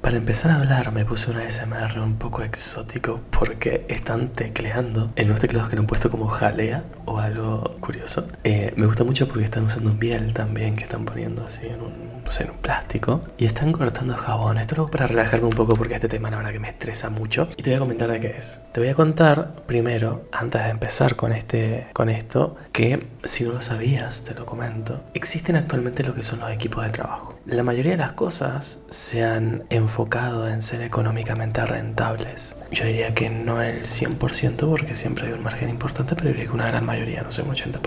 Para empezar a hablar me puse una ASMR un poco exótico porque están tecleando en unos teclados que le han puesto como jalea o algo curioso. Me gusta mucho porque están usando miel también que están poniendo así en un, no sé, en un plástico. Y están cortando jabón. Esto lo hago para relajarme un poco porque este tema la verdad que me estresa mucho. Y te voy a comentar de qué es. Te voy a contar primero, antes de empezar con esto, que si no lo sabías, te lo comento. Existen actualmente lo que son los equipos de trabajo. La mayoría de las cosas se han enfocado en ser económicamente rentables. Yo diría que no el 100% porque siempre hay un margen importante, pero diría que una gran mayoría, no sé, un 80%.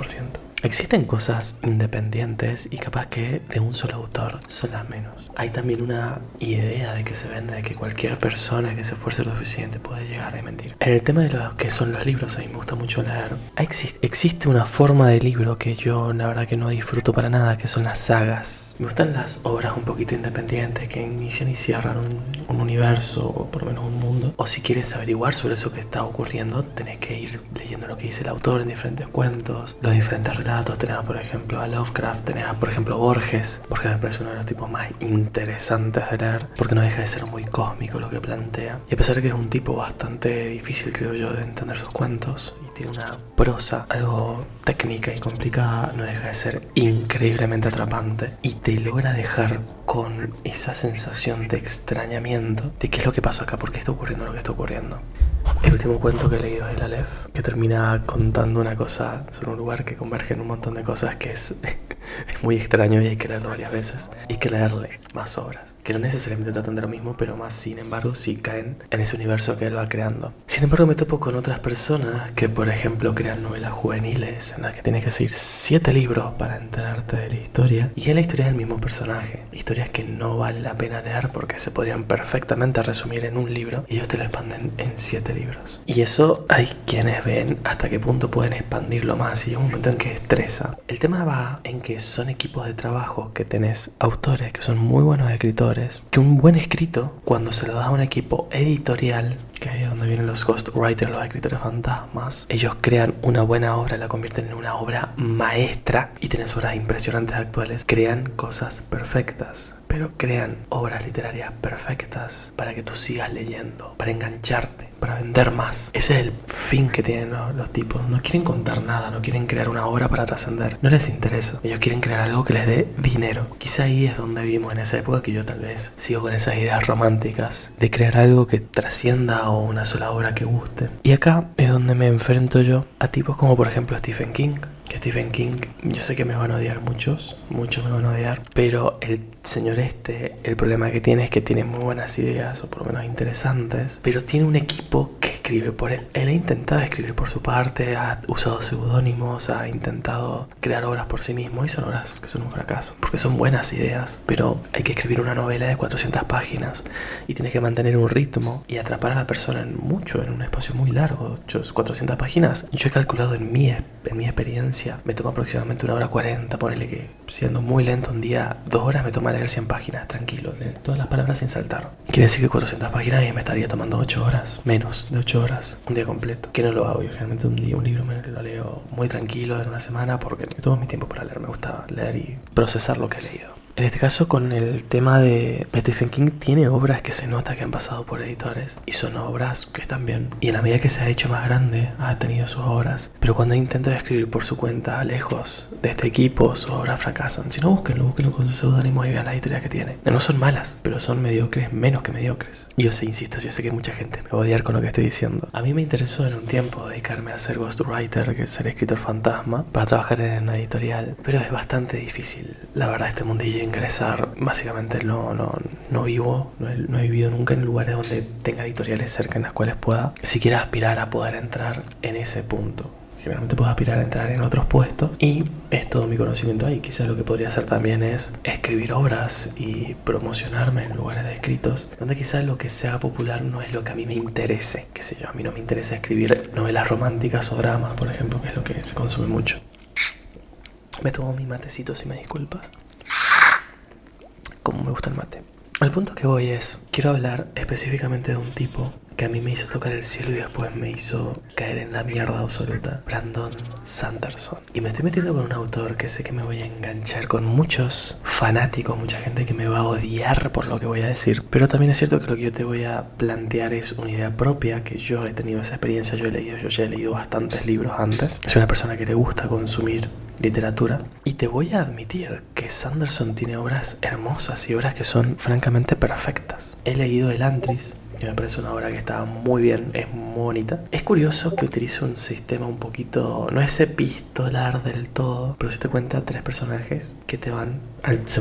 Existen cosas independientes y capaz que de un solo autor son las menos. Hay también una idea de que se vende de que cualquier persona que se esfuerce lo suficiente puede llegar a mentir. En el tema de lo que son los libros, a mí me gusta mucho leer. Existe una forma de libro que yo la verdad que no disfruto para nada, que son las sagas. Me gustan las obras un poquito independientes que inician y cierran un universo o por lo menos un mundo. O si quieres averiguar sobre eso que está ocurriendo, tenés que ir leyendo lo que dice el autor en diferentes cuentos, los diferentes relatos. Tenés por ejemplo a Lovecraft, tenés por ejemplo Borges. Borges me parece uno de los tipos más interesantes de leer porque no deja de ser muy cósmico lo que plantea. Y a pesar de que es un tipo bastante difícil, creo yo, de entender sus cuentos y tiene una prosa algo técnica y complicada, no deja de ser increíblemente atrapante y te logra dejar con esa sensación de extrañamiento de qué es lo que pasó acá, por qué está ocurriendo lo que está ocurriendo. El último cuento que he leído es el Aleph, que termina contando una cosa sobre un lugar que converge en un montón de cosas que es muy extraño y hay que leerlo varias veces. Y hay que leerle más obras, que no necesariamente tratan de lo mismo, pero más sin embargo sí caen en ese universo que él va creando. Sin embargo me topo con otras personas que por ejemplo crean novelas juveniles en las que tienes que seguir 7 libros para enterarte de la historia. Y es la historia del mismo personaje, historias que no vale la pena leer porque se podrían perfectamente resumir en un libro y ellos te lo expanden en 7 libros. Y eso hay quienes ven hasta qué punto pueden expandirlo más y llega un momento en que estresa. El tema va en que son equipos de trabajo que tenés autores que son muy buenos escritores, que un buen escrito cuando se lo das a un equipo editorial, que ahí es donde vienen los ghostwriters, los escritores fantasmas, ellos crean una buena obra, la convierten en una obra maestra y tenés obras impresionantes actuales, crean cosas perfectas. Pero crean obras literarias perfectas para que tú sigas leyendo, para engancharte, para vender más. Ese es el fin que tienen los tipos. No quieren contar nada, no quieren crear una obra para trascender. No les interesa. Ellos quieren crear algo que les dé dinero. Quizá ahí es donde vivimos en esa época que yo tal vez sigo con esas ideas románticas de crear algo que trascienda o una sola obra que guste. Y acá es donde me enfrento yo a tipos como por ejemplo Stephen King. Que Stephen King, yo sé que me van a odiar muchos me van a odiar, pero el señor el problema que tiene es que tiene muy buenas ideas, o por lo menos interesantes, pero tiene un equipo que escribe por él. Él ha intentado escribir por su parte, ha usado seudónimos, ha intentado crear obras por sí mismo, y son obras que son un fracaso, porque son buenas ideas, pero hay que escribir una novela de 400 páginas, y tienes que mantener un ritmo, y atrapar a la persona en un espacio muy largo. 400 páginas, yo he calculado en mi experiencia, me toma aproximadamente 1 hora 40, ponele que siendo muy lento un día, 2 horas me toma leer 100 páginas, tranquilo, leer todas las palabras sin saltar. Quiere decir que 400 páginas y me estaría tomando 8 horas, menos de 8 horas, un día completo. Que no lo hago, yo generalmente un libro me lo leo muy tranquilo en una semana porque me tomo mi tiempo para leer, me gusta leer y procesar lo que he leído. En este caso, con el tema de Stephen King, tiene obras que se nota que han pasado por editores y son obras que están bien. Y en la medida que se ha hecho más grande, ha tenido sus obras. Pero cuando intenta escribir por su cuenta, lejos de este equipo, sus obras fracasan. Si no, búsquenlo con su seudónimo y vean las historias que tiene. No son malas, pero son mediocres, menos que mediocres. Y yo sé, insisto, yo sé que mucha gente me va a odiar con lo que estoy diciendo. A mí me interesó en un tiempo dedicarme a ser ghostwriter, que es ser escritor fantasma, para trabajar en una editorial. Pero es bastante difícil, la verdad, este mundillo. Ingresar, básicamente no vivo, no he vivido nunca en lugares donde tenga editoriales cerca en las cuales pueda siquiera aspirar a poder entrar en ese punto. Generalmente puedo aspirar a entrar en otros puestos y es todo mi conocimiento ahí. Quizás lo que podría hacer también es escribir obras y promocionarme en lugares de escritos donde quizás lo que sea popular no es lo que a mí me interese. Qué sé yo, a mí no me interesa escribir novelas románticas o dramas, por ejemplo, que es lo que se consume mucho. Me tomo mi matecito, si me disculpas. Como me gusta el mate. Al punto que voy es, quiero hablar específicamente de un tipo que a mí me hizo tocar el cielo y después me hizo caer en la mierda absoluta. Brandon Sanderson. Y me estoy metiendo con un autor que sé que me voy a enganchar con muchos fanáticos, mucha gente que me va a odiar por lo que voy a decir. Pero también es cierto que lo que yo te voy a plantear es una idea propia, que yo he tenido esa experiencia, yo ya he leído bastantes libros antes. Soy una persona que le gusta consumir literatura y te voy a admitir que Sanderson tiene obras hermosas y obras que son francamente perfectas. He leído El Antris, que me parece una obra que está muy bien, es muy bonita. Es curioso que utilice un sistema un poquito, no es epistolar del todo, pero sí te cuenta 3 personajes que se van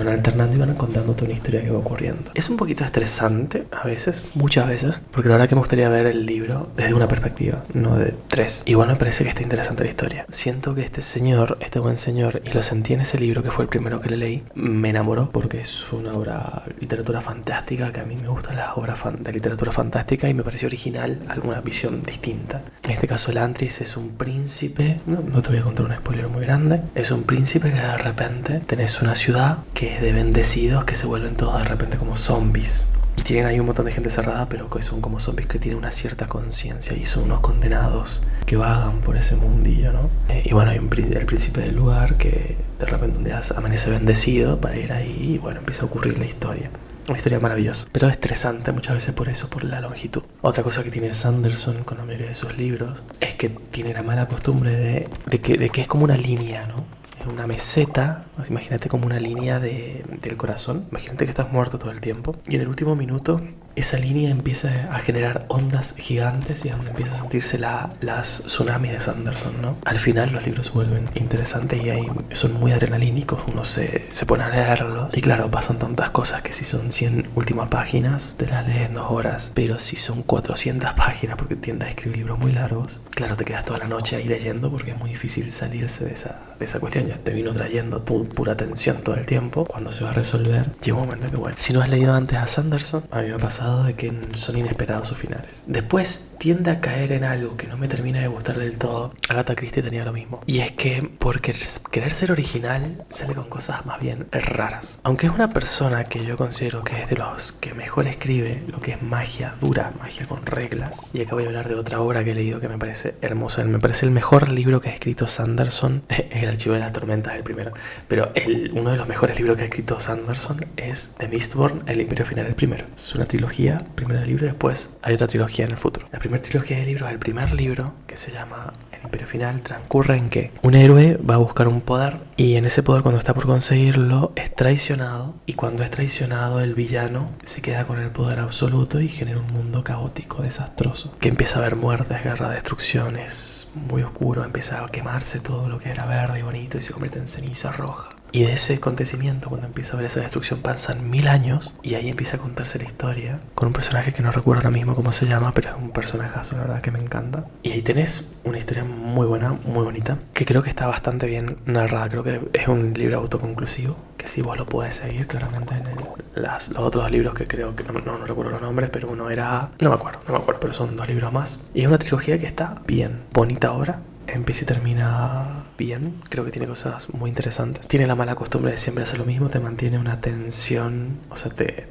alternando y van contándote una historia que va ocurriendo. Es un poquito estresante a veces, muchas veces, porque la verdad que me gustaría ver el libro desde una perspectiva, no de 3. Igual me parece que está interesante la historia. Siento que este buen señor, y lo sentí en ese libro que fue el primero que le leí, me enamoró porque es una obra de literatura fantástica, que a mí me gustan las obras de literatura fantástica y me pareció original alguna visión distinta. En este caso el Antris es un príncipe, no te voy a contar un spoiler muy grande, es un príncipe que de repente tenés una ciudad que es de bendecidos que se vuelven todos de repente como zombies. Y tienen ahí un montón de gente cerrada, pero que son como zombies que tienen una cierta conciencia y son unos condenados que vagan por ese mundillo, ¿no? Y bueno, hay el príncipe del lugar que de repente un día amanece bendecido para ir ahí y bueno, empieza a ocurrir la historia. Una historia maravillosa, pero estresante muchas veces por eso, por la longitud. Otra cosa que tiene Sanderson con la mayoría de sus libros es que tiene la mala costumbre de que es como una línea, ¿no? Es una meseta, imagínate como una línea del corazón. Imagínate que estás muerto todo el tiempo y en el último minuto esa línea empieza a generar ondas gigantes y es donde empieza a sentirse las tsunamis de Sanderson, ¿no? Al final los libros se vuelven interesantes y ahí son muy adrenalínicos, uno se pone a leerlos y claro, pasan tantas cosas que si son 100 últimas páginas te las lees en 2 horas, pero si son 400 páginas porque tiende a escribir libros muy largos, claro, te quedas toda la noche ahí leyendo porque es muy difícil salirse de esa cuestión, ya te vino trayendo tu pura atención todo el tiempo. Cuando se va a resolver llega un momento que bueno, si no has leído antes a Sanderson, a mí me ha pasado de que son inesperados sus finales. Después tiende a caer en algo que no me termina de gustar del todo. Agatha Christie tenía lo mismo. Y es que por querer ser original sale con cosas más bien raras. Aunque es una persona que yo considero que es de los que mejor escribe lo que es magia dura, magia con reglas. Y acá voy a hablar de otra obra que he leído que me parece hermosa. Me parece el mejor libro que ha escrito Sanderson. Es El Archivo de las Tormentas, el primero. Pero uno de los mejores libros que ha escrito Sanderson es The Mistborn, El Imperio Final, el primero. Es una trilogía, primero del libro y después hay otra trilogía en el futuro. La primera trilogía de libros, el primer libro, que se llama El Imperio Final, transcurre en que un héroe va a buscar un poder y en ese poder, cuando está por conseguirlo, es traicionado, y cuando es traicionado el villano se queda con el poder absoluto y genera un mundo caótico, desastroso, que empieza a haber muertes, guerra, destrucciones, muy oscuro, empieza a quemarse todo lo que era verde y bonito y se convierte en ceniza roja. Y de ese acontecimiento, cuando empieza a ver esa destrucción, pasan 1000 años y ahí empieza a contarse la historia con un personaje que no recuerdo ahora mismo cómo se llama, pero es un personajazo, la verdad que me encanta. Y ahí tenés una historia muy buena, muy bonita, que creo que está bastante bien narrada. Creo que es un libro autoconclusivo, que si vos lo podés seguir claramente en los otros 2 libros que creo que no recuerdo los nombres, pero uno era... No me acuerdo, pero son 2 libros más. Y es una trilogía que está bien, bonita obra. Empieza y termina bien, creo que tiene cosas muy interesantes. Tiene la mala costumbre de siempre hacer lo mismo, te mantiene una tensión, o sea, te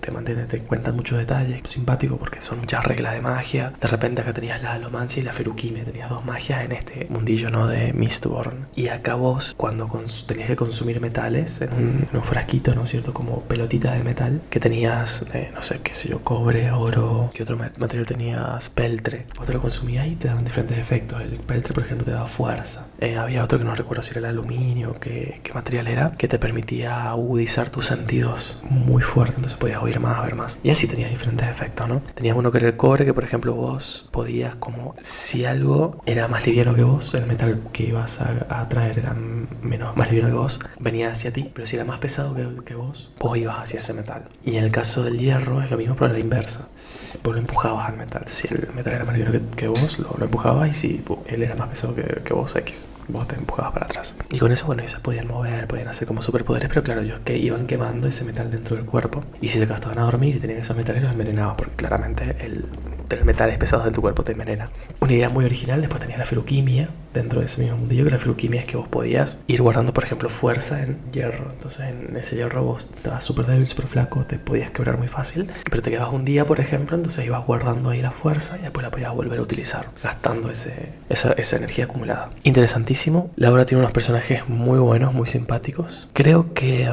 cuentan muchos detalles, simpático porque son muchas reglas de magia. De repente acá tenías la alomancia y la ferukime, tenías 2 magias en este mundillo, ¿no? De Mistborn. Y acá vos, cuando tenías que consumir metales en un frasquito, ¿no es cierto? Como pelotitas de metal, que tenías, no sé, qué sé yo, cobre, oro, ¿qué otro material tenías? Peltre. Vos te lo consumías y te daban diferentes efectos. El peltre, por ejemplo, te daba fuerza. Había otro que no recuerdo si era el aluminio, qué material era, que te permitía agudizar tus sentidos muy fuerte, entonces podías oír más, ver más. Y así tenías diferentes efectos, ¿no? Tenías uno que era el cobre, que por ejemplo vos podías, como si algo era más liviano que vos, el metal que ibas a traer era más liviano que vos, venía hacia ti, pero si era más pesado que vos ibas hacia ese metal. Y en el caso del hierro es lo mismo, pero a la inversa. Vos lo empujabas al metal. Si el metal era más liviano que vos, lo empujabas, y si él era más pesado que vos, X, vos te empujabas para atrás. Y con eso, bueno, ellos se podían mover, podían hacer como superpoderes, pero claro, ellos que iban quemando ese metal dentro del cuerpo. Y si se acababan a dormir y tenían esos metales, los envenenaban, porque claramente tener metales pesados en tu cuerpo te envenena. Una idea muy original. Después tenías la feruquimia dentro de ese mismo mundillo, que la feruquimia es que vos podías ir guardando, por ejemplo, fuerza en hierro. Entonces en ese hierro vos estabas súper débil, súper flaco, te podías quebrar muy fácil, pero te quedabas un día, por ejemplo, entonces ibas guardando ahí la fuerza y después la podías volver a utilizar, gastando esa energía acumulada. Interesantísimo. La obra tiene unos personajes muy buenos, muy simpáticos. Creo que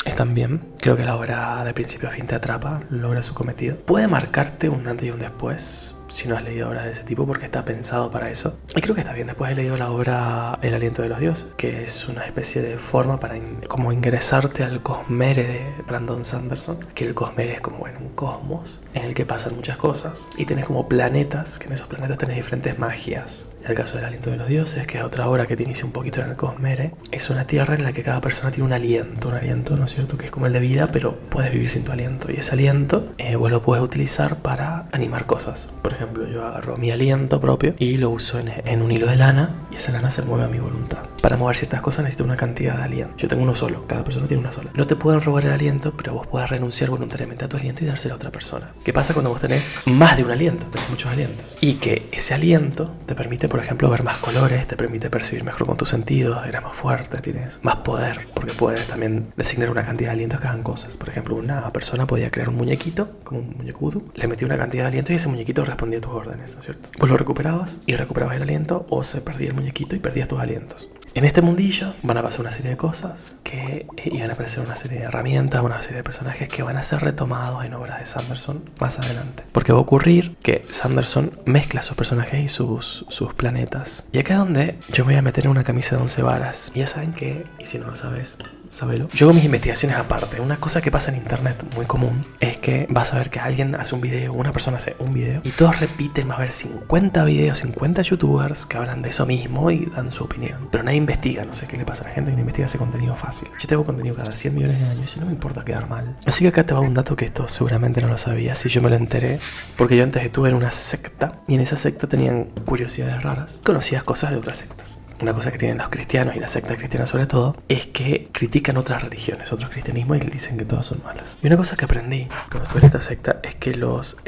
están bien. Creo que la obra de principio a fin te atrapa, logra su cometido. Puede marcarte un antes y un después si no has leído obras de ese tipo, porque está pensado para eso. Y creo que está bien. Después he leído la obra El aliento de los dioses, que es una especie de forma para como ingresarte al cosmere de Brandon Sanderson, que el cosmere es como, bueno, un cosmos en el que pasan muchas cosas y tenés como planetas, que en esos planetas tenés diferentes magias. En el caso del aliento de los dioses, que es otra obra que te inicia un poquito en el cosmere, es una tierra en la que cada persona tiene un aliento, ¿no es cierto? Que es como el de vida, pero puedes vivir sin tu aliento, y ese aliento vos lo puedes utilizar para animar cosas. Por ejemplo, yo agarro mi aliento propio y lo uso en un hilo de lana, y esa lana se mueve a mi voluntad. Para mover ciertas cosas necesito una cantidad de aliento. Yo tengo uno solo, cada persona tiene una sola. No te pueden robar el aliento, pero vos puedes renunciar voluntariamente a tu aliento y dárselo a otra persona. ¿Qué pasa cuando vos tenés más de un aliento? Tenés muchos alientos. Y que ese aliento te permite, por ejemplo, ver más colores, te permite percibir mejor con tus sentidos, eres más fuerte, tienes más poder, porque puedes también designar una cantidad de alientos que hagan cosas. Por ejemplo, una persona podía crear un muñequito, como un muñeco vudú, le metía una cantidad de alientos y ese muñequito respondía a tus órdenes, ¿no es cierto? Vos lo recuperabas y recuperabas el aliento, o se perdía el muñequito y perdías tus alientos. En este mundillo van a pasar una serie de cosas que iban a aparecer una serie de herramientas, una serie de personajes que van a ser retomados en obras de Sanderson más adelante. Porque va a ocurrir que Sanderson mezcla sus personajes y sus planetas. Y acá es donde yo me voy a meter en una camisa de 11 varas. Y ya saben que, y si no lo sabes, sábelo. Yo hago mis investigaciones aparte. Una cosa que pasa en internet muy común es que vas a ver que alguien hace un video, una persona hace un video, y todos repiten, va a haber 50 videos, 50 youtubers que hablan de eso mismo y dan su opinión. Pero nadie investiga, no sé qué le pasa a la gente que no investiga ese contenido fácil. Yo tengo contenido cada 100 millones de años y no me importa quedar mal. Así que acá te va un dato que esto seguramente no lo sabías, y yo me lo enteré porque yo antes estuve en una secta, y en esa secta tenían curiosidades raras, conocías cosas de otras sectas. Una cosa que tienen los cristianos, y la secta cristiana sobre todo, es que critican otras religiones, otros cristianismos, y dicen que todas son malas. Y una cosa que aprendí cuando estuve en esta secta es que los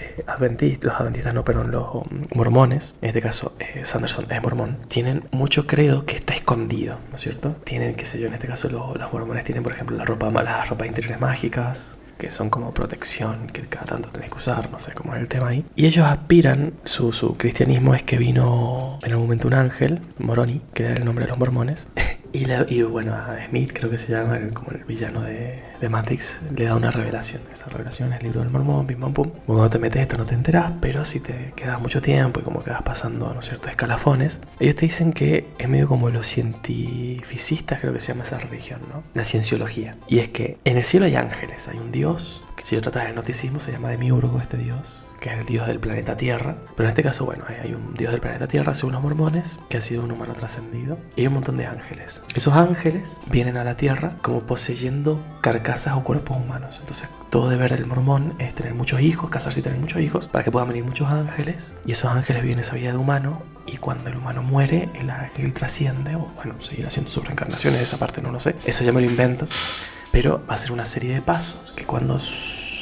mormones, en este caso Sanderson es mormón, tienen mucho credo que está escondido, ¿no es cierto? Tienen, qué sé yo, en este caso los mormones tienen, por ejemplo, las ropas interiores mágicas, que son como protección, que cada tanto tenés que usar, no sé cómo es el tema ahí. Y ellos aspiran, su cristianismo es que vino en algún momento un ángel, Moroni, que era el nombre de los mormones, y bueno, a Smith, creo que se llama, como el villano de Matrix, le da una revelación. Esa revelación es el libro del mormón, pim pam pum. Cuando te metes esto no te enterás, pero si te quedas mucho tiempo y como que vas pasando, ¿no es cierto?, escalafones, ellos te dicen que es medio como los cientificistas, creo que se llama esa religión, ¿no? La cienciología. Y es que en el cielo hay ángeles, hay un dios, que si lo tratas del gnosticismo se llama Demiurgo, este dios, que es el dios del planeta Tierra. Pero en este caso, bueno, hay un dios del planeta Tierra, según los mormones, que ha sido un humano trascendido, y hay un montón de ángeles. Esos ángeles vienen a la Tierra como poseyendo carcasas o cuerpos humanos. Entonces, todo deber del mormón es tener muchos hijos, casarse y tener muchos hijos, para que puedan venir muchos ángeles, y esos ángeles viven esa vida de humano, y cuando el humano muere, el ángel trasciende, o bueno, seguir haciendo sus reencarnaciones, esa parte no lo sé, eso ya me lo invento, pero va a ser una serie de pasos que cuando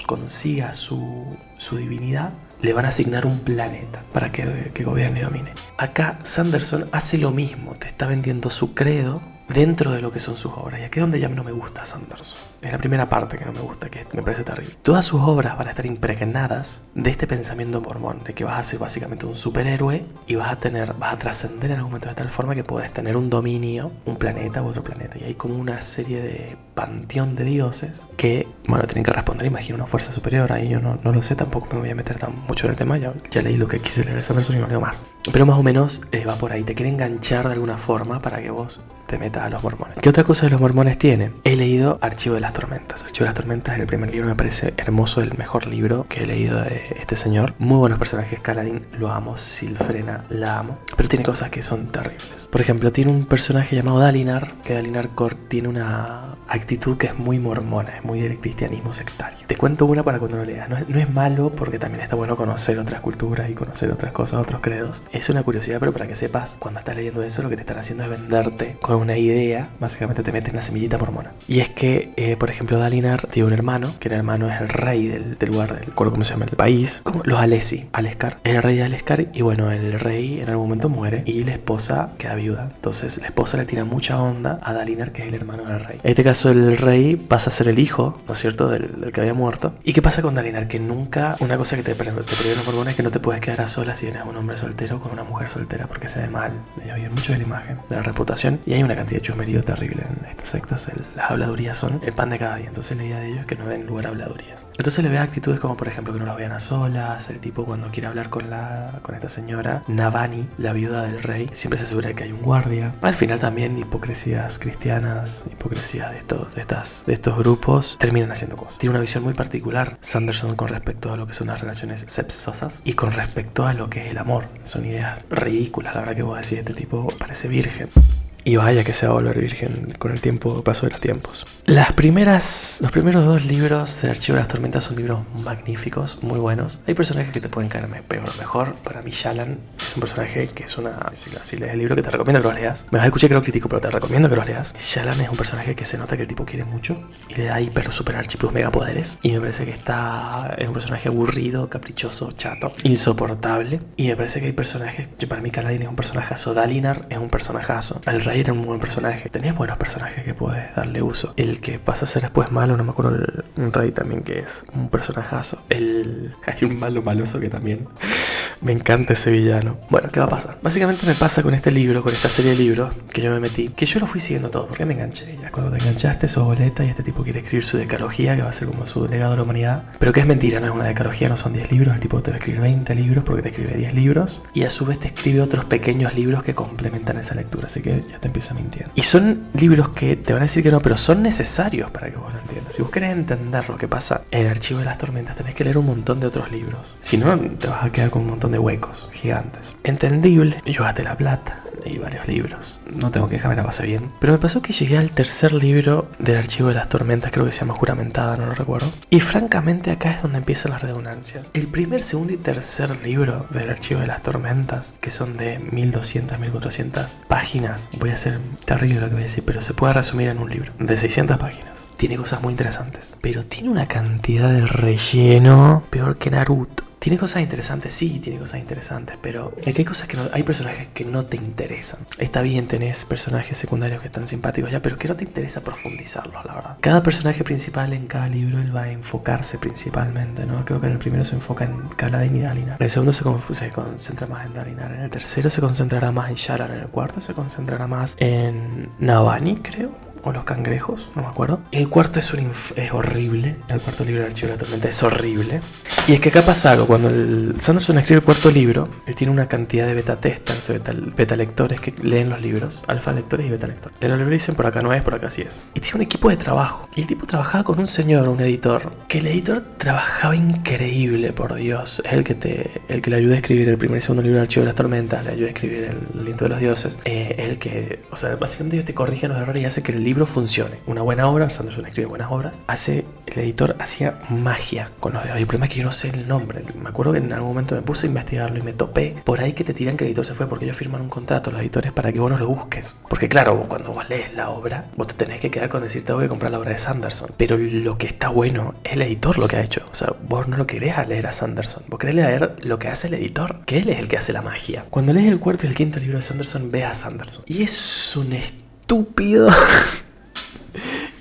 consiga su divinidad, le van a asignar un planeta para que gobierne y domine. Acá Sanderson hace lo mismo, te está vendiendo su credo dentro de lo que son sus obras. Y aquí es donde ya no me gusta Sanderson. Es la primera parte que no me gusta, que me parece terrible. Todas sus obras van a estar impregnadas de este pensamiento mormón, de que vas a ser básicamente un superhéroe y vas a trascender en algún momento de tal forma que puedes tener un dominio, un planeta u otro planeta. Y hay como una serie de panteón de dioses que, bueno, tienen que responder, imagino, una fuerza superior. Ahí yo no lo sé, tampoco me voy a meter tan mucho en el tema. Ya leí lo que quise leer de Sanderson y no leo más. Pero más o menos va por ahí. Te quiere enganchar de alguna forma para que vos te metas a los mormones. ¿Qué otra cosa de los mormones tiene? He leído Archivo de las Tormentas. Archivo de las Tormentas es el primer libro, me parece hermoso, el mejor libro que he leído de este señor. Muy buenos personajes. Kaladin, lo amo. Silfrena, la amo. Pero tiene cosas que son terribles. Por ejemplo, tiene un personaje llamado Dalinar, que Dalinar tiene una actitud que es muy mormona, es muy del cristianismo sectario. Te cuento una para cuando lo leas. No es malo porque también está bueno conocer otras culturas y conocer otras cosas, otros credos. Es una curiosidad, pero para que sepas, cuando estás leyendo eso, lo que te están haciendo es venderte con una idea. Básicamente te meten la semillita mormona. Y es que, por ejemplo, Dalinar tiene un hermano, que el hermano es el rey del lugar, del recuerdo cómo se llama el país, como los Alesi, Aleskar. Es el rey de Aleskar y bueno, el rey en algún momento muere y la esposa queda viuda. Entonces la esposa le tira mucha onda a Dalinar, que es el hermano del rey. En este caso el rey pasa a ser el hijo, ¿no es cierto?, del que había muerto. ¿Y qué pasa con Dalinar? Que nunca, una cosa que te prohíben los mormones es que no te puedes quedar a solas si eres un hombre soltero con una mujer soltera, porque se ve mal. Ellos viven mucho de la imagen, de la reputación, y hay una cantidad de chusmerío terrible en estas sectas. Las habladurías son el pan de cada día. Entonces la idea de ellos es que no den lugar a habladurías. Entonces le ve actitudes como, por ejemplo, que no las vean a solas. El tipo, cuando quiere hablar con esta señora Navani, la viuda del rey, siempre se asegura de que hay un guardia. Al final también hipocresías cristianas, hipocresías de estos grupos terminan haciendo cosas. Tiene una visión muy particular Sanderson con respecto a lo que son las relaciones sexosas y con respecto a lo que es el amor. Son ideas ridículas, la verdad, que vos decís, este tipo parece virgen. Y vaya que se va a volver virgen con el paso de los tiempos. Los primeros 2 libros del Archivo de las Tormentas son libros magníficos, muy buenos. Hay personajes que te pueden caer peor o mejor. Para mí Shallan es un personaje que es si lees el libro, que te recomiendo que los leas. Me vas a escuchar que lo critico, pero te recomiendo que los leas. Shallan es un personaje que se nota que el tipo quiere mucho y le da hiper super archi plus mega poderes. Y me parece que es un personaje aburrido, caprichoso, chato, insoportable. Y me parece que hay personajes, para mí Kaladin es un personajazo, Dalinar es un personajazo, el rey era un buen personaje. Tenías buenos personajes que puedes darle uso. El que pasa a ser después malo, no me acuerdo, un rey también que es un personajazo. Hay un malo maloso que también me encanta ese villano. Bueno, ¿qué va a pasar? Básicamente me pasa con este libro, con esta serie de libros que yo me metí, que yo lo fui siguiendo todo, porque me enganché. Ya cuando te enganchaste, sos boleta y este tipo quiere escribir su decalogía, que va a ser como su legado a la humanidad. Pero que es mentira, no es una decalogía, no son 10 libros. El tipo te va a escribir 20 libros porque te escribe 10 libros. Y a su vez te escribe otros pequeños libros que complementan esa lectura. Así que ya te empieza mintiendo. Y son libros que te van a decir que no, pero son necesarios para que vos lo entiendas. Si vos querés entender lo que pasa en el Archivo de las Tormentas, tenés que leer un montón de otros libros. Si no, te vas a quedar con un montón de huecos gigantes. Entendible, yo gasté la plata, leí varios libros. No tengo queja, me la pasé bien. Pero me pasó que llegué al tercer libro del Archivo de las Tormentas, creo que se llama Juramentada, no lo recuerdo. Y francamente acá es donde empiezan las redundancias. El primer, segundo y tercer libro del Archivo de las Tormentas, que son de 1200, 1400 páginas, voy a hacer terrible lo que voy a decir, pero se puede resumir en un libro de 600 páginas. Tiene cosas muy interesantes, pero tiene una cantidad de relleno peor que Naruto. Tiene cosas interesantes, sí, tiene cosas interesantes, pero aquí hay cosas que no, hay personajes que no te interesan. Está bien, tenés personajes secundarios que están simpáticos ya, pero que no te interesa profundizarlos, la verdad. Cada personaje principal en cada libro, él va a enfocarse principalmente, ¿no? Creo que en el primero se enfoca en Kaladin y Dalinar. En el segundo se concentra más en Dalinar. En el tercero se concentrará más en Shallan. En el cuarto se concentrará más en Navani, creo. O los cangrejos, no me acuerdo. El cuarto es horrible. El cuarto libro del Archivo de la Tormenta es horrible. Y es que acá pasa algo. Cuando Sanderson escribe el cuarto libro, él tiene una cantidad de beta testers, beta lectores que leen los libros. Alfa lectores y beta lectores. Leen los libros y dicen por acá no es, por acá sí es. Y tiene un equipo de trabajo. Y el tipo trabajaba con un señor, un editor. Que el editor trabajaba increíble, por Dios. Es el que le ayuda a escribir el primer y segundo libro del Archivo de las Tormentas. Le ayuda a escribir el Aliento de los Dioses. El que, o sea, básicamente ellos te corrigen los errores y hace que el libro funcione. Una buena obra, Sanderson escribe buenas obras. El editor hacía magia con los dedos. Y el problema es que yo no sé el nombre. Me acuerdo que en algún momento me puse a investigarlo y me topé por ahí que te tiran que el editor se fue porque ellos firman un contrato, los editores, para que vos no lo busques. Porque claro, cuando vos lees la obra, vos te tenés que quedar con decir tengo que comprar la obra de Sanderson. Pero lo que está bueno es el editor lo que ha hecho. O sea, vos no lo querés leer a Sanderson. Vos querés leer lo que hace el editor, que él es el que hace la magia. Cuando lees el cuarto y el quinto libro de Sanderson, ves a Sanderson. Y es un estúpido...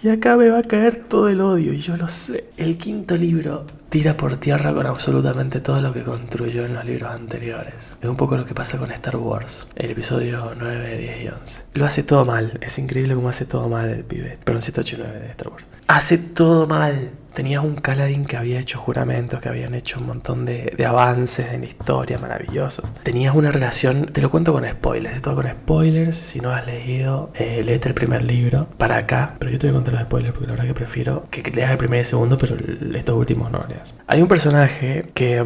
Y acá me va a caer todo el odio, y yo lo sé. El quinto libro tira por tierra con absolutamente todo lo que construyó en los libros anteriores. Es un poco lo que pasa con Star Wars, el episodio 9, 10 y 11. Lo hace todo mal, es increíble cómo hace todo mal el pibe. Perdón, 7, 8 y 9 de Star Wars. Hace todo mal. Tenías un Kaladin que había hecho juramentos, que habían hecho un montón de avances en la historia maravillosos. Tenías una relación, te lo cuento con spoilers, todo con spoilers. Si no has leído, léete el primer libro para acá. Pero yo te voy a contar los spoilers porque la verdad que prefiero que leas el primer y el segundo, pero estos últimos no lo leas. Hay un personaje que,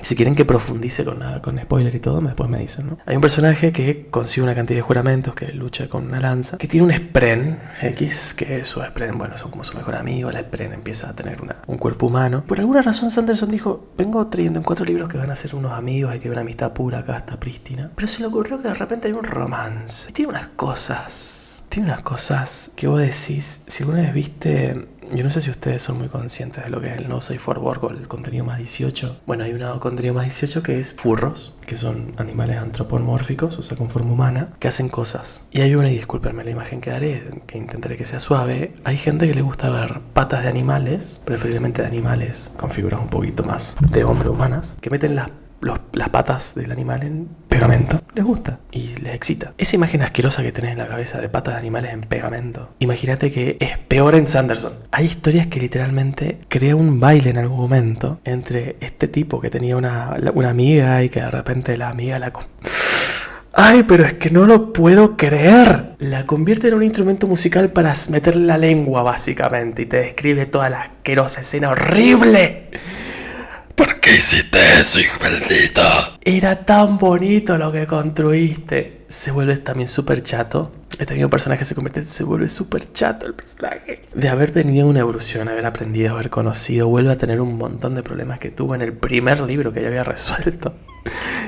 si quieren que profundice con spoiler y todo, después me dicen, ¿no? Hay un personaje que consigue una cantidad de juramentos, que lucha con una lanza, que tiene un Spren X, que su Spren, bueno, son como su mejor amigo. La Spren empieza a tener un cuerpo humano. Por alguna razón Sanderson dijo, vengo trayendo en 4 libros que van a ser unos amigos, hay que ver una amistad pura acá, está prístina. Pero se le ocurrió que de repente hay un romance. Y tiene unas cosas que vos decís, si alguna vez viste, yo no sé si ustedes son muy conscientes de lo que es el No Safe for Work o el contenido más 18. Bueno, hay un contenido más 18 que es furros, que son animales antropomórficos, o sea, con forma humana, que hacen cosas. Y hay una, y discúlpenme la imagen que daré, que intentaré que sea suave, hay gente que le gusta ver patas de animales, preferiblemente de animales con figuras un poquito más de hombre humanas, que meten las patas del animal en pegamento. Les gusta y les excita. Esa imagen asquerosa que tenés en la cabeza de patas de animales en pegamento, imagínate que es peor en Sanderson. Hay historias que literalmente crea un baile en algún momento entre este tipo que tenía una amiga y que de repente la amiga ¡ay, pero es que no lo puedo creer! La convierte en un instrumento musical para meterle la lengua, básicamente, y te describe toda la asquerosa escena horrible. ¿Por qué hiciste eso, hijo maldito? Era tan bonito lo que construiste. Se vuelve también súper chato. Este mismo personaje se vuelve súper chato el personaje. De haber tenido una evolución, haber aprendido, haber conocido, vuelve a tener un montón de problemas que tuvo en el primer libro que ya había resuelto.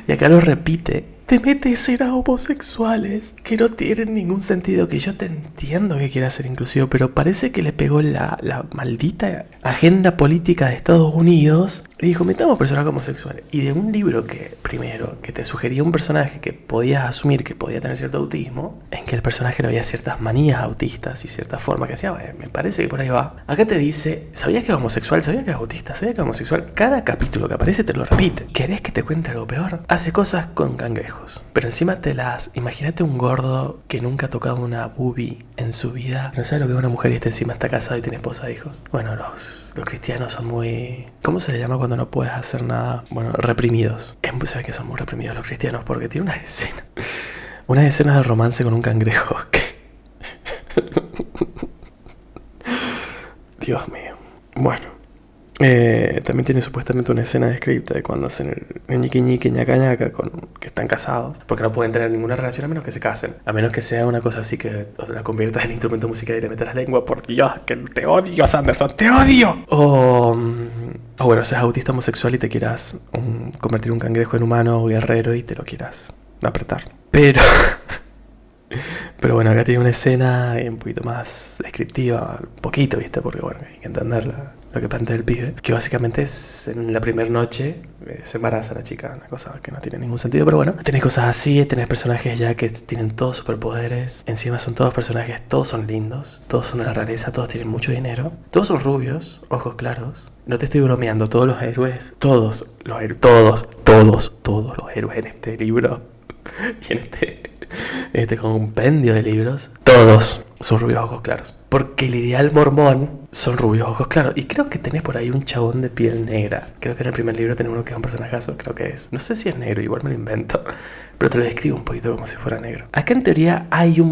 Y acá lo repite. Te mete escenas homosexuales que no tienen ningún sentido, que yo te entiendo que quiera ser inclusivo, pero parece que le pegó la maldita agenda política de Estados Unidos y dijo, metamos personajes homosexuales. Y de un libro que, primero, que te sugería un personaje que podías asumir que podía tener cierto autismo, en que el personaje le había ciertas manías autistas y cierta forma que decía, me parece que por ahí va. Acá te dice, ¿sabías que es homosexual? ¿Sabías que es autista? ¿Sabías que es homosexual? Cada capítulo que aparece te lo repite. ¿Querés que te cuente algo peor? Hace cosas con cangrejos. Pero encima imagínate un gordo que nunca ha tocado una boobie en su vida. No sabe lo que es una mujer y encima está casado y tiene esposa e hijos. Bueno, los cristianos son muy... ¿cómo se le llama cuando no puedes hacer nada? Bueno, reprimidos. Se ve que son muy reprimidos los cristianos porque tiene unas escenas de romance con un cangrejo que... Dios mío. Bueno. También tiene supuestamente una escena descrita de cuando hacen el ñiqui ñiqui ñaca ñaca que están casados, porque no pueden tener ninguna relación a menos que se casen, a menos que sea una cosa así que la conviertas en instrumento musical y le metas la lengua. Por Dios, que te odio, Sanderson, te odio. O bueno, seas autista homosexual y te quieras convertir un cangrejo en humano o guerrero y te lo quieras apretar. Pero bueno, acá tiene una escena un poquito más descriptiva, un poquito, ¿viste? Porque bueno, hay que entender lo que plantea el pibe. Que básicamente es en la primera noche se embaraza la chica, una cosa que no tiene ningún sentido, pero bueno. Tenés cosas así, tenés personajes ya que tienen todos superpoderes. Encima son todos personajes, todos son lindos, todos son de la realeza, todos tienen mucho dinero. Todos son rubios, ojos claros. No te estoy bromeando, todos los héroes en este libro y en este compendio de libros, todos son rubios ojos claros, porque el ideal mormón son rubios ojos claros. Y creo que tenés por ahí un chabón de piel negra. Creo que en el primer libro tenés uno que es un personajazo, creo que es, no sé si es negro, igual me lo invento, pero te lo describo un poquito como si fuera negro. Acá en teoría hay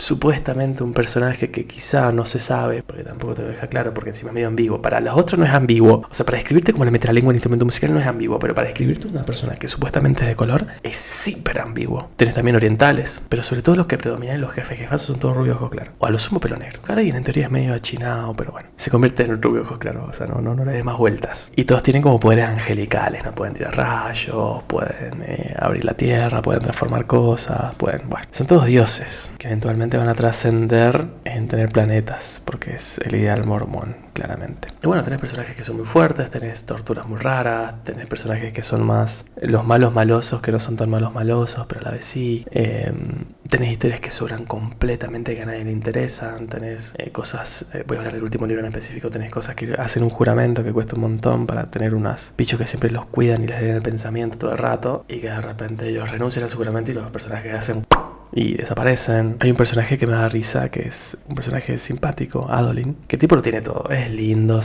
supuestamente un personaje que quizá no se sabe, porque tampoco te lo deja claro, porque encima es medio ambiguo. Para los otros no es ambiguo, o sea, para describirte cómo le mete la lengua al instrumento musical no es ambiguo, pero para describirte una persona que supuestamente es de color es súper ambiguo. Tienes también orientales, pero sobre todo los que predominan, los jefazos son todos rubios ojos claros, o a lo sumo pelo negro. Kaladin en teoría es medio achinado, pero bueno, se convierte en un rubio ojos claros, o sea, no le des más vueltas. Y todos tienen como poderes angelicales, no pueden tirar rayos, pueden abrir la tierra, pueden transformar cosas, bueno, son todos dioses que eventualmente van a trascender en tener planetas, porque es el ideal mormón, claramente. Y bueno, tenés personajes que son muy fuertes, tenés torturas muy raras, tenés personajes que son más los malos malosos, que no son tan malos malosos, pero a la vez sí. Tenés historias que sobran completamente, que a nadie le interesan, tenés cosas, voy a hablar del último libro en específico, tenés cosas que hacen un juramento que cuesta un montón para tener unos bichos que siempre los cuidan y les leen el pensamiento todo el rato, y que de repente ellos renuncian a su juramento y los personajes hacen... y desaparecen. Hay un personaje que me da risa, que es un personaje simpático, Adolin, que tipo lo tiene todo. Es lindo,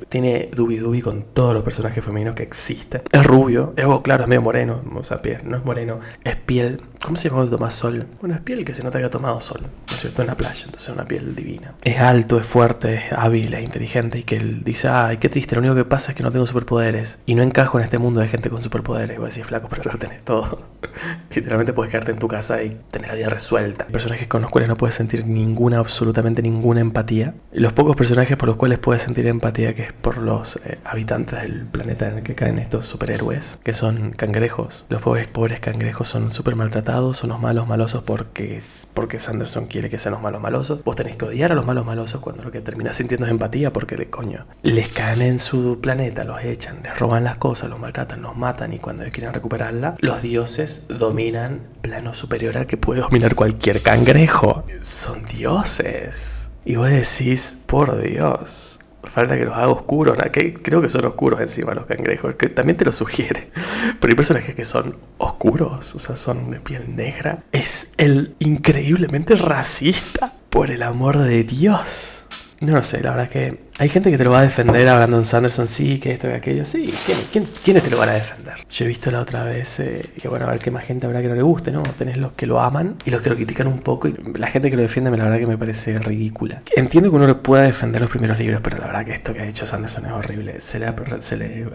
tiene dubi con todos los personajes femeninos que existen. Es rubio, claro, es medio moreno, o sea, no es moreno, es piel. ¿Cómo se llama cuando tomas sol? Bueno, es piel que se nota que ha tomado sol, ¿no es cierto? En la playa, entonces es una piel divina. Es alto, es fuerte, es hábil, es inteligente y que él dice, ay, qué triste, lo único que pasa es que no tengo superpoderes y no encajo en este mundo de gente con superpoderes. Y vos decís, flaco, pero lo tenés todo. Literalmente puedes quedarte en tu casa y tener la vida resuelta. Personajes con los cuales no puedes sentir absolutamente ninguna empatía. Los pocos personajes por los cuales puedes sentir empatía, que es por los habitantes del planeta en el que caen estos superhéroes, que son cangrejos. Los pobres cangrejos son súper maltratados, son los malos malosos porque Sanderson quiere que sean los malos malosos. Vos tenés que odiar a los malos malosos cuando lo que terminás sintiendo es empatía porque les caen en su planeta, los echan, les roban las cosas, los maltratan, los matan y cuando quieren recuperarla, los dioses dominan plano superior al que puede dominar cualquier cangrejo. Son dioses. Y vos decís, por Dios, falta que los haga oscuros, ¿no? Que creo que son oscuros encima los cangrejos, que también te lo sugiere. Pero hay personajes que son oscuros, o sea, son de piel negra. Es el increíblemente racista, por el amor de Dios. No lo sé, la verdad que hay gente que te lo va a defender hablando en Sanderson, sí, que esto y aquello, sí. ¿Quiénes te lo van a defender? Yo he visto la otra vez que bueno, a ver qué más gente habrá que no le guste, ¿no? Tenés los que lo aman y los que lo critican un poco y la gente que lo defiende, la verdad que me parece ridícula. Entiendo que uno lo pueda defender los primeros libros, pero la verdad que esto que ha hecho Sanderson es horrible. Se le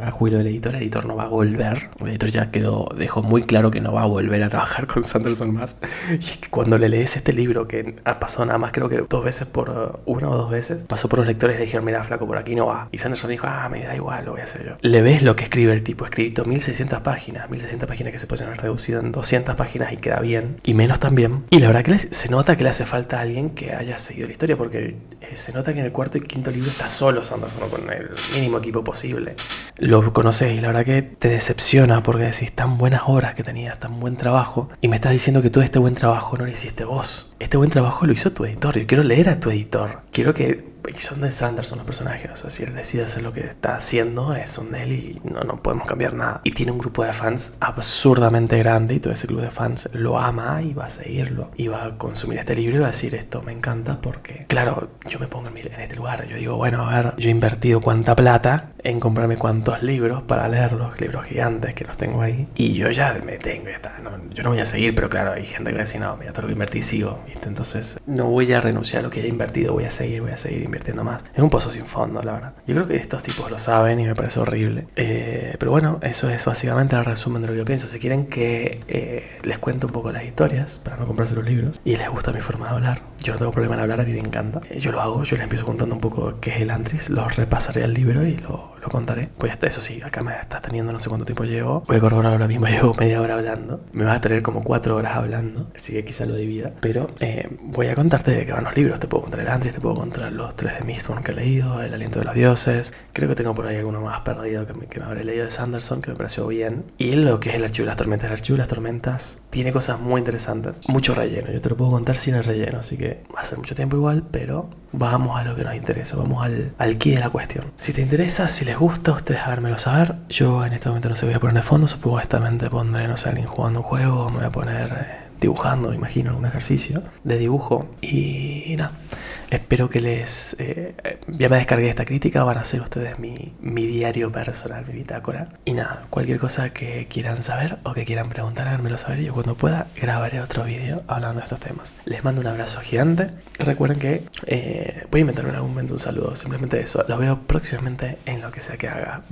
a juicio del editor, el editor no va a volver. El editor ya dejó muy claro que no va a volver a trabajar con Sanderson más. Y es que cuando le lees este libro, que ha pasado nada más creo que una o dos veces, pasó por los lectores y le dijeron, mira, flaco, por aquí no va. Y Sanderson dijo, me da igual, lo voy a hacer yo. Le ves lo que escribe el tipo, escrito 1600 páginas que se podrían haber reducido en 200 páginas y queda bien, y menos también. Y la verdad que se nota que le hace falta a alguien que haya seguido la historia, porque se nota que en el cuarto y quinto libro está solo Sanderson con el mínimo equipo posible. Lo conoces y la verdad que te decepciona porque decís, tan buenas horas que tenías, tan buen trabajo, y me estás diciendo que todo este buen trabajo no lo hiciste vos. Este buen trabajo lo hizo tu editor. Yo quiero leer a tu editor. Quiero que... Y son de Sanderson los personajes, o sea, si él decide hacer lo que está haciendo, son de él y no podemos cambiar nada. Y tiene un grupo de fans absurdamente grande y todo ese club de fans lo ama y va a seguirlo. Y va a consumir este libro y va a decir, esto me encanta porque, claro, yo me pongo en este lugar. Yo digo, bueno, a ver, yo he invertido cuánta plata en comprarme cuántos libros para leerlos, libros gigantes que los tengo ahí. Y yo ya me tengo, ya está. Yo no voy a seguir, pero claro, hay gente que va a decir, no, mira, todo lo que invertí sigo, ¿viste? Entonces, no voy a renunciar a lo que haya invertido, voy a seguir invirtiendo más. Es un pozo sin fondo, la verdad. Yo creo que estos tipos lo saben y me parece horrible. Pero bueno, eso es básicamente el resumen de lo que yo pienso. Si quieren que les cuente un poco las historias para no comprarse los libros y les gusta mi forma de hablar, yo no tengo problema en hablar, a mí me encanta. Yo lo hago, yo les empiezo contando un poco qué es el Antris, los repasaré el libro y lo contaré. Pues hasta eso sí, acá me estás teniendo no sé cuánto tiempo llevo. Voy a corroborar ahora mismo, llevo media hora hablando. Me vas a tener como 4 horas hablando, así que quizá lo divida. Pero voy a contarte de qué van los libros. Te puedo contar el Antris, te puedo contar los 3 de Mistborn que he leído, El aliento de los dioses. Creo que tengo por ahí alguno más perdido que me habré leído de Sanderson, que me pareció bien. Y lo que es el archivo de las tormentas. El archivo de las tormentas tiene cosas muy interesantes. Mucho relleno, yo te lo puedo contar sin el relleno, así que va a ser mucho tiempo igual, pero vamos a lo que nos interesa, vamos al quid de la cuestión. Si te interesa, si les gusta, ustedes hagármelo saber. Yo en este momento no se voy a poner de fondo, supuestamente pondré, no sé, alguien jugando un juego, o me voy a poner dibujando, imagino, algún ejercicio de dibujo. Y nada, espero que les... ya me descargué esta crítica, van a ser ustedes mi diario personal, mi bitácora. Y nada, cualquier cosa que quieran saber o que quieran preguntar, hagármelo saber. Y yo cuando pueda grabaré otro vídeo hablando de estos temas. Les mando un abrazo gigante. Recuerden que voy a inventarme en algún momento un saludo, simplemente eso. Lo veo próximamente en lo que sea que haga.